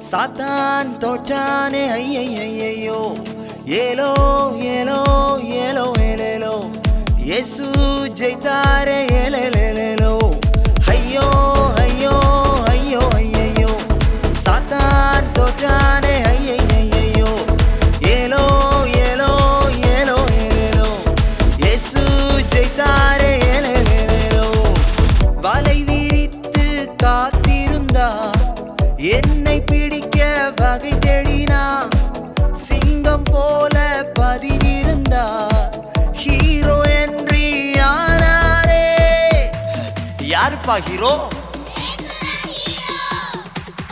சாத்தான் தோற்றானே ஐயையோ ஏலோ ஏலோ ஏலோ ஏலேலோ இயேசு ஜெயித்தாரே ஏலேலேலோ ஐயோ ஐயோ ஐயோ ஐயையோ சாத்தான் தோற்றானே ஐயையோ ஏலோ ஏலோ ஏலோ ஏலேலோ இயேசு ஜெயித்தாரே ஏலேலேலோ வலை விரித்து காத்திருந்தா என்னை பிடிக்க வகை தேடினா சிங்கம் போல பதிவிருந்தா ஹீரோ என்று யாரே யாருப்பா ஹீரோ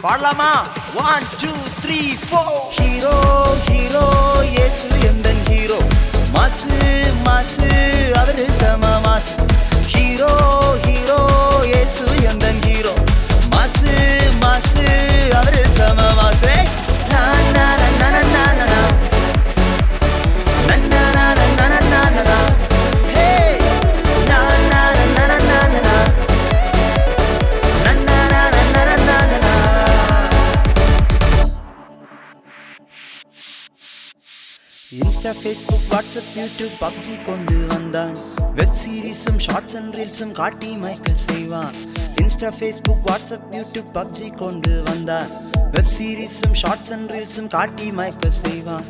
பாடலாமா 1 2 3 4 ஹீரோ ஹீரோ இயேசு எந்தன் ஹீரோ மாசு மாசு அவரு சம மாசு ஹீரோ ஹீரோ இயேசு எந்தன் ஹீரோ மாசு மாசு அவரு சம மாசு Insta Facebook WhatsApp YouTube PUBG கொண்டு வந்தான் வெப் சீரிஸும் ஷார்ட்ஸ் அண்ட் ரீல்ஸும் காட்டி மயக்க செய்வான் Insta Facebook WhatsApp YouTube PUBG கொண்டு வந்தான் வெப் சீரிஸும் ஷார்ட்ஸ் அண்ட் ரீல்ஸும் காட்டி மயக்க செய்வான்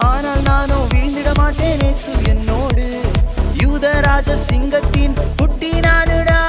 ஆனால் நானோ விழுந்திட மாட்டேன் இயேசு என்னோடு யூதராஜ சிங்கத்தின் குட்டி நானுடா